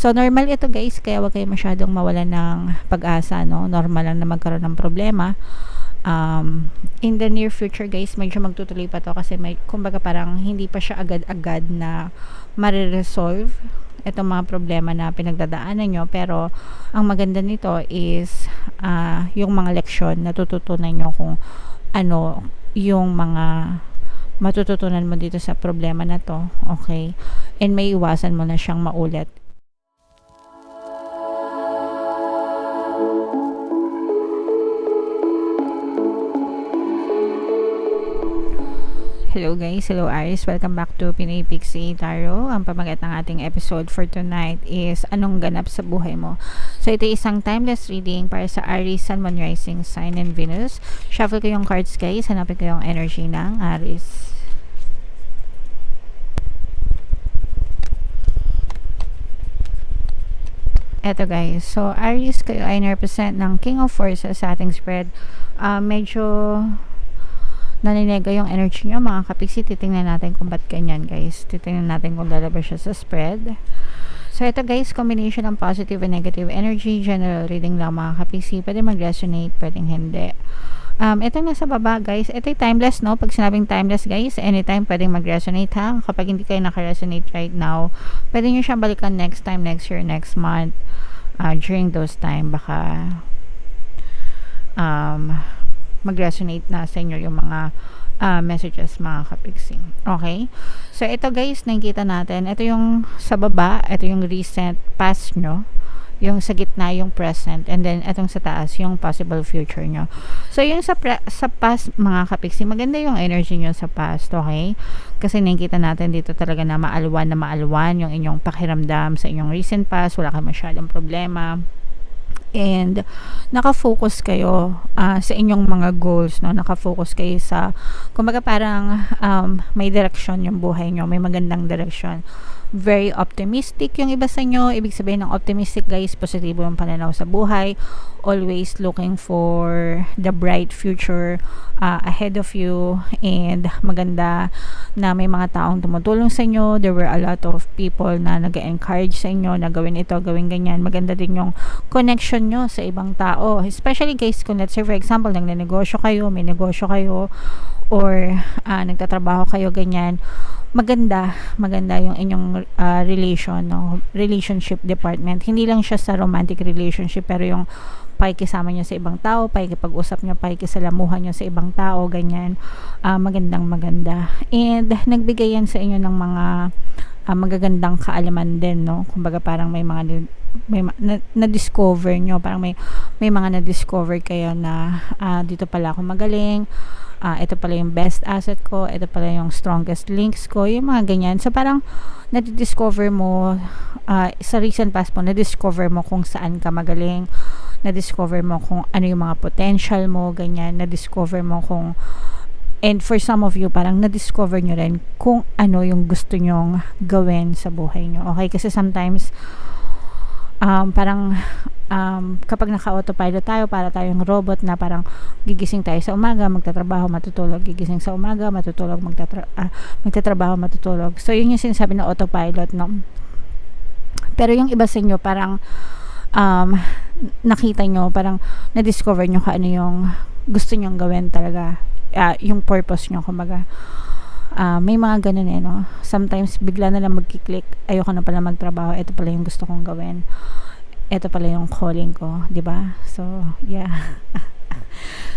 So, normal ito guys, kaya wag kayo masyadong mawalan ng pag-asa, no? Normal lang na magkaroon ng problema. In the near future guys, medyo magtutuloy pa to kasi may, kumbaga parang hindi pa siya agad-agad na mariresolve itong mga problema na pinagdadaanan nyo. Pero ang maganda nito is yung mga leksyon na tututunan nyo kung ano yung mga matututunan mo dito sa problema na to, okay? And may iwasan mo na siyang maulit. Hello guys, hello Aries, welcome back to Pinoy Pixie Tarot. Ang pamagat ng ating episode for tonight is anong ganap sa buhay mo. So ito isang timeless reading para sa Aries, Sun, Moon, Rising, Sign, and Venus. Shuffle ko yung cards guys, hanapin ko yung energy ng Aries. Eto guys, so Aries, kayo ay na-represent ng King of Forces sa ating spread. Medyo naninega yung energy nyo mga kapiksi. Titingnan natin kung ba't ganyan guys. Titingnan natin kung lalabas siya sa spread. So ito guys, combination ng positive and negative energy. General reading lang mga kapiksi. Pwede mag-resonate, pwedeng hindi. Ito nasa baba guys, ito ay timeless, no? Pag sinabing timeless guys, anytime pwedeng mag-resonate ha. Kapag hindi kayo naka-resonate right now, pwede nyo siyang balikan next time, next year, next month. During those time baka mag-resonate na sa inyo yung mga messages mga kapiksi. Okay? So ito guys, nakikita natin, ito yung sa baba, ito yung recent past nyo, yung sa gitna yung present, and then itong sa taas yung possible future nyo. So yung sa past mga kapiksi, maganda yung energy nyo sa past, okay? Kasi nakikita natin dito talaga na maalwan yung inyong pakiramdam sa inyong recent past, wala kayong masyadong problema. And nakafocus kayo sa inyong mga goals, no? Nakafocus kayo sa, kumbaga parang may direction yung buhay nyo, may magandang direction. Very optimistic yung iba sa inyo. Ibig sabihin ng optimistic guys, positibo yung pananaw sa buhay, always looking for the bright future ahead of you, and maganda na may mga taong tumutulong sa inyo. There were a lot of people na nag-encourage sa inyo na gawin ito, gawin ganyan. Maganda din yung connection nyo sa ibang tao, especially guys kung let's say for example nagnenegosyo kayo, may negosyo kayo, or nagtatrabaho kayo ganyan. Maganda yung inyong relationship department. Hindi lang siya sa romantic relationship, pero yung pakikisama nyo sa ibang tao, pakikipag-usap nyo, pakikisalamuhan nyo sa ibang tao, ganyan. Maganda. And nagbigay yan sa inyo ng mga magagandang kaalaman din, no? Kumbaga parang may mga na-discover nyo, parang may mga na-discover kayo na dito pala ako magaling, ito pala yung best asset ko, ito pala yung strongest links ko, yung mga ganyan. So parang na-discover mo sa recent past mo, na-discover mo kung saan ka magaling, na-discover mo kung ano yung mga potential mo, ganyan, na-discover mo kung, and for some of you, parang na-discover nyo rin kung ano yung gusto nyong gawin sa buhay nyo. Okay? Kasi sometimes parang kapag naka-autopilot tayo, para tayong robot na parang gigising tayo sa umaga, magtatrabaho, matutulog, gigising sa umaga, matutulog, magtatrabaho, matutulog. So yun yung sinasabi na autopilot, no? Pero yung iba sa inyo parang nakita nyo, parang na-discover nyo kung ano yung gusto nyong gawin talaga, yung purpose nyo, kumbaga. May mga ganun no? Sometimes bigla na lang magkiklik, ayoko na pala magtrabaho, ito pala yung gusto kong gawin, ito pala yung calling ko, diba? So yeah.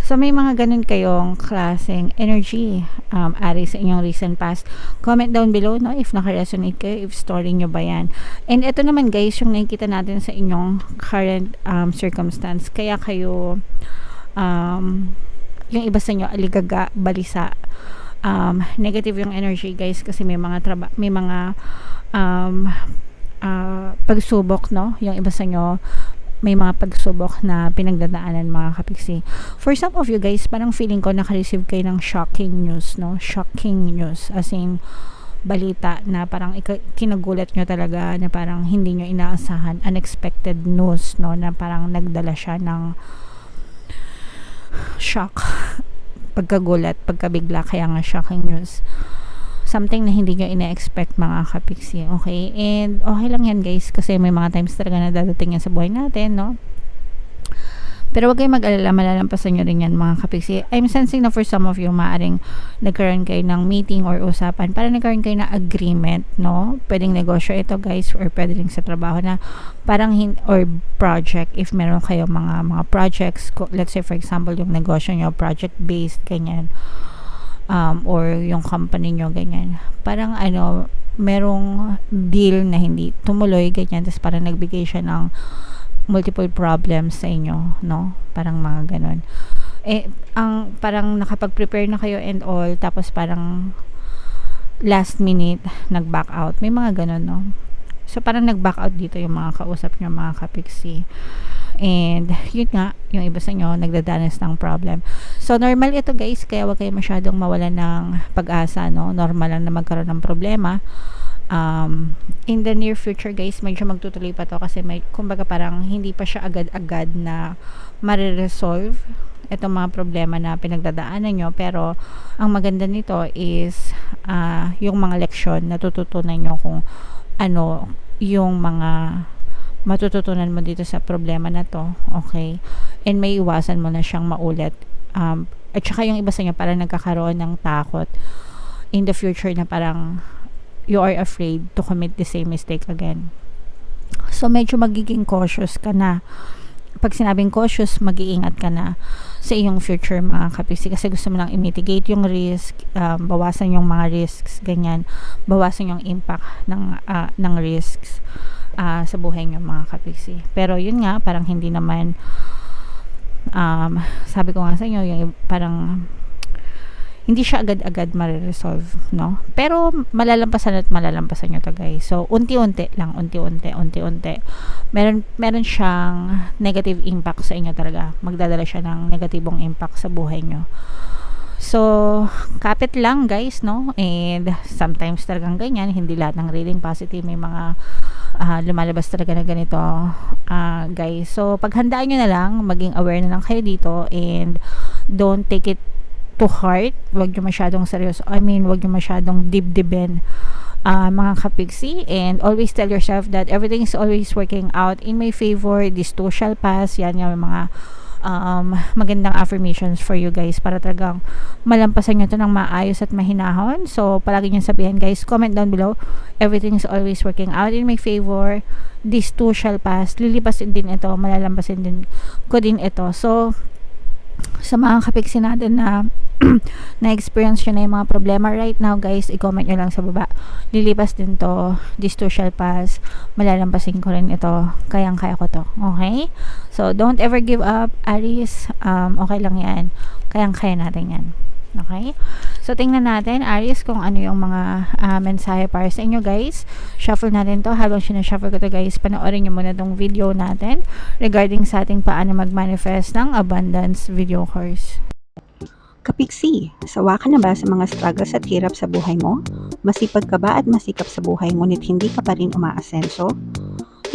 So may mga ganun kayong klaseng energy, Aries, sa inyong recent past. Comment down below, no, if naka-resonate kayo, if story nyo ba yan. And ito naman guys, yung nakikita natin sa inyong current circumstance, kaya kayo yung iba sa inyo aligaga, balisa, negative yung energy guys, kasi may mga pagsubok, no? Yung iba sa inyo may mga pagsubok na pinagdadaanan mga kapiksi. For some of you guys, parang feeling ko naka-receive kayo ng shocking news, no? Shocking news, as in balita na parang kinagulat nyo talaga, na parang hindi nyo inaasahan, unexpected news, no? Na parang nagdala siya ng shock, pagkagulat, pagkabigla, kaya nga shocking news. something na hindi nyo ina-expect mga kapiksi, okay? And okay lang yan guys, kasi may mga times talaga na dadating yan sa buhay natin, no? Pero wag kayong mag-alala, malalampasan nyo rin yan mga kapiksi. I'm sensing na for some of you, maaring nagkaroon kayo ng meeting or usapan, para nagkaroon kayo ng agreement, no? Pwedeng negosyo ito guys, or pwede rin sa trabaho na parang or project, if meron kayo mga projects, let's say for example, yung negosyo nyo, project-based, ganyan. Or yung company nyo, ganyan. Parang merong deal na hindi tumuloy, ganyan. Tapos parang nagbigay siya ng multiple problems sa inyo, no? Parang mga ganon. Parang nakapag-prepare na kayo and all, tapos parang last minute, nag-back out. May mga ganon, no? So, parang nag-back out dito yung mga kausap nyo, mga kapiksi. And, yun nga, yung iba sa inyo, nagdadanas ng problem. So, normal ito guys, kaya wag kayo masyadong mawalan ng pag-asa, no? Normal lang na magkaroon ng problema. In the near future guys, medyo magtutuloy pa to kasi kumbaga parang hindi pa siya agad-agad na mariresolve itong mga problema na pinagdadaanan nyo, pero ang maganda nito is yung mga leksyon na tututunan nyo kung ano yung mga matututunan mo dito sa problema na to, okay? And may iwasan mo na siyang maulit. At saka yung iba sa inyo parang nagkakaroon ng takot in the future na parang you are afraid to commit the same mistake again. So, medyo magiging cautious ka na. Pag sinabing cautious, mag-iingat ka na sa iyong future mga kapiksi, kasi gusto mo lang i-mitigate yung risk, bawasan yung mga risks, ganyan. Bawasan yung impact ng risks sa buhay ng mga kapiksi. Pero yun nga, parang hindi naman sabi ko nga sa inyo, yung parang hindi siya agad-agad mariresolve, no? Pero malalampasan nyo to guys. So, unti-unti lang, unti-unti. Meron siyang negative impact sa inyo talaga. Magdadala siya ng negatibong impact sa buhay nyo. So, kapit lang guys, no? And sometimes talagang ganyan, hindi lahat ng reading positive. May mga lumalabas talaga na ganito, guys. So, paghandaan nyo na lang, maging aware na lang kayo dito, and don't take it to heart. Wag nyo masyadong seryoso. Wag nyo masyadong dibdibin, mga kapiksi, and always tell yourself that everything is always working out in my favor. This too shall pass. Yan yung mga magandang affirmations for you guys, para talagang malampasan nyo to ng maayos at mahinahon. So, palagi nyo sabihin guys, comment down below, everything is always working out in my favor. This too shall pass. Lilipasin din ito, malalampasin din ko din ito. So, sa mga kapiksi natin na na-experience nyo na yung mga problema right now guys, i-comment nyo lang sa baba. Lilipas din to, this too shall pass, malalampasin ko rin ito, kayang-kaya ko to, okay? So, don't ever give up, Aries. Okay lang yan, kayang-kaya natin yan, okay? So, tingnan natin, Aries, kung ano yung mga mensahe para sa inyo guys. Shuffle natin to. Habang sinashuffle ko to guys, panoorin nyo muna tong video natin regarding sa ating paano mag-manifest ng abundance video course. Kapiksi, sawa ka na ba sa mga struggles at hirap sa buhay mo? Masipag ka ba at masikap sa buhay ngunit hindi ka pa rin umaasenso?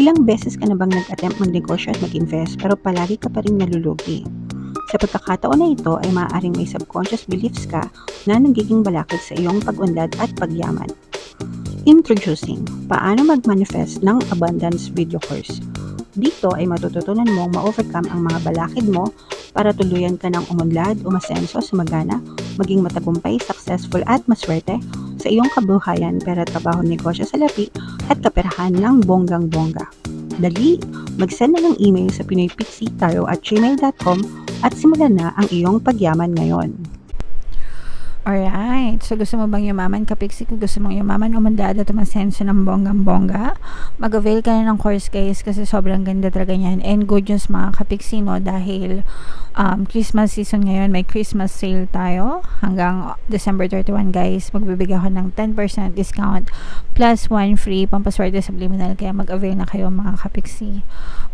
Ilang beses ka na bang nag-attempt magnegosyo at mag-invest pero palagi ka pa rin nalulugi? Sa pagkakataon na ito ay maaaring may subconscious beliefs ka na nagiging balakid sa iyong pag-unlad at pagyaman. Introducing, paano mag-manifest ng abundance video course. Dito ay matututunan mong ma-overcome ang mga balakid mo para tuluyan ka ng umunlad, umasenso, sumagana, maging matagumpay, successful at maswerte sa iyong kabuhayan, pera, trabaho, negosyo, salapi at kaperahan ng bonggang-bongga. Dali, mag-send na ng email sa pinoypixietarot@gmail.com at simulan na ang iyong pagyaman ngayon. Alright, so gusto mo bang yumaman, kapiksi? Kung gusto mong yumaman, umandad at umasenso ng bonggang-bongga, mag-avail ka na ng course guys, kasi sobrang ganda talaga yan. And good news mga kapiksi, no, dahil Christmas season ngayon, may Christmas sale tayo hanggang December 31 guys. Magbibigay ako ng 10% discount plus 1 free pampaswerte subliminal, kaya mag-avail na kayo mga kapiksi.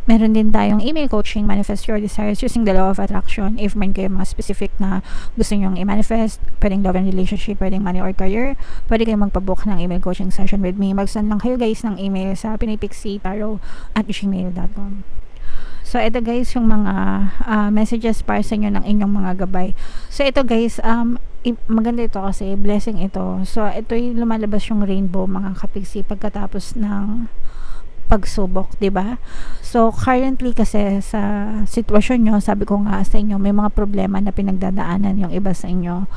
Meron din tayong email coaching, manifest your desires using the law of attraction. If man kayo mga specific na gusto nyong i-manifest, pwedeng love and relationship, pwedeng money or career, pwede kayong magpabook ng email coaching session with me. Mag-send lang kayo guys ng email sa pinoypixietarot@gmail.com. So, ito guys, yung mga messages para sa inyo ng inyong mga gabay. So, ito guys, maganda ito kasi blessing ito. So, ito yung lumalabas yung rainbow mga kapiksi pagkatapos ng pagsubok, 'di ba? So, currently kasi sa sitwasyon nyo, sabi ko nga sa inyo, may mga problema na pinagdadaanan yung iba sa inyo.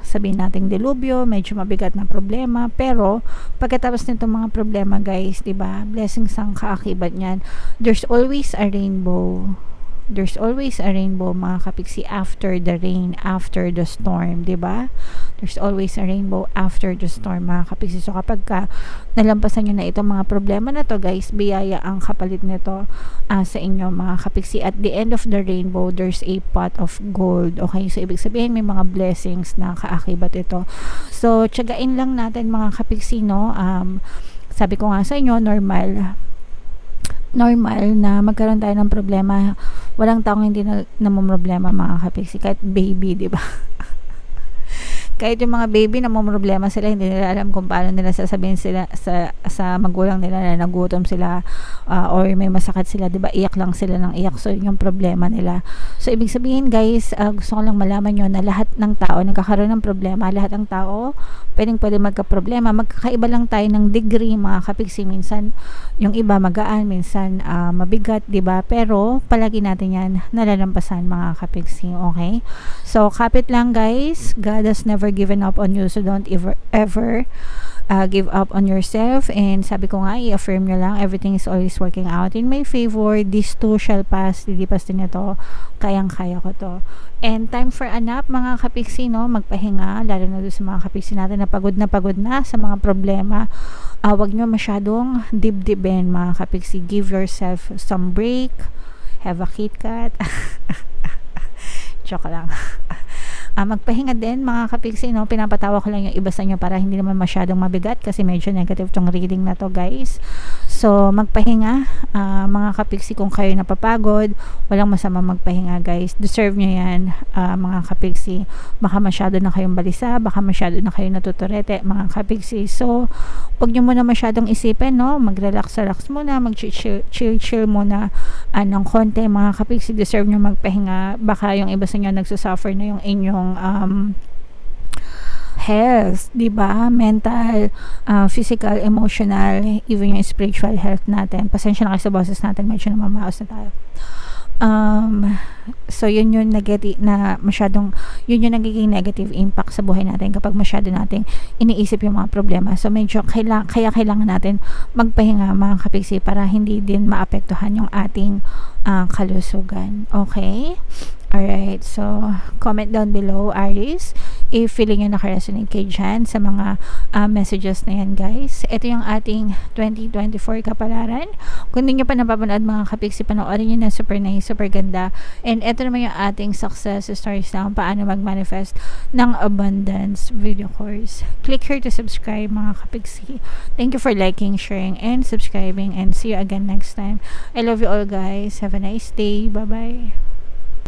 Sabihin nating delubyo, medyo mabigat na problema, pero pagkatapos nito mga problema guys, 'di ba? Blessings ang kaakibat niyan. There's always a rainbow. There's always a rainbow mga kapiksi after the rain, after the storm, 'di ba? There's always a rainbow after the storm mga kapiksi. So kapag nalampasan niyo na itong mga problema na to guys, biyaya ang kapalit nito sa inyo mga kapiksi. At the end of the rainbow, there's a pot of gold. Okay, so ibig sabihin may mga blessings na kaakibat ito. So tiyagain lang natin mga kapiksi, no? Sabi ko nga sa inyo, normal na magkaroon tayo ng problema. Walang taong hindi namumroblema mga kapiksi, kahit baby, di ba? Kahit yung mga baby namumroblema sila, hindi nila alam kung paano nila sasabihin sila sa magulang nila na nagutom sila or may masakit sila, di ba? Iyak lang sila ng iyak. So yun yung problema nila. So ibig sabihin guys, gusto ko lang malaman nyo na lahat ng tao nagkakaroon ng problema. Lahat ng tao pwede magka-problema. Magkakaiba lang tayo ng degree mga kapiksi. Minsan yung iba magaan, minsan mabigat, di ba? Pero palagi natin yan nalalampasan mga kapiksi. Okay, so kapit lang guys. God has never given up on you, so don't ever give up on yourself. And sabi ko nga, i-affirm nyo lang, everything is always working out in my favor. This too shall pass. Lilipas din ito. Kayang-kaya ko to. And time for a nap mga kapiksi, no? Magpahinga, lalo na doon sa mga kapiksi natin na pagod na sa mga problema. Wag nyo masyadong dibdibin mga kapiksi. Give yourself some break. Have a KitKat. Joke lang. Magpahinga din mga kapiksi, no? Pinapatawa ko lang yung iba sa inyo para hindi naman masyadong mabigat kasi medyo negative tong reading na to guys. So magpahinga mga kapiksi. Kung kayo napapagod, walang masama magpahinga guys. Deserve nyo yan mga kapiksi. Baka masyado na kayong balisa, baka masyado na kayong natuturete mga kapiksi. So huwag nyo muna masyadong isipin, no? Mag-relax muna, mag-chill muna ng konti mga kapiksi. Deserve nyo magpahinga. Baka yung iba sa inyo nagsusuffer na yung inyong health, di ba? Mental, physical, emotional, even yung spiritual health natin. Pasensya na kayo sa boses natin, medyo namamaos na tayo. So yun yung negative na masyadong, yun yung nagiging negative impact sa buhay natin kapag masyado nating iniisip yung mga problema. So medyo kailangan natin magpahinga mga kapiksi para hindi din maapektuhan yung ating kalusugan. Okay? Alright, so comment down below, Aries, if feeling nyo nakaresonate kayo dyan sa mga messages na yan guys. Ito yung ating 2024 kapalaran. Kung hindi nyo pa napapanood mga kapiksi, panoorin nyo na, super nice, super ganda. And ito naman yung ating success stories na kung paano mag-manifest ng abundance video course. Click here to subscribe mga kapiksi. Thank you for liking, sharing, and subscribing, and see you again next time. I love you all guys. Have a nice day. Bye-bye.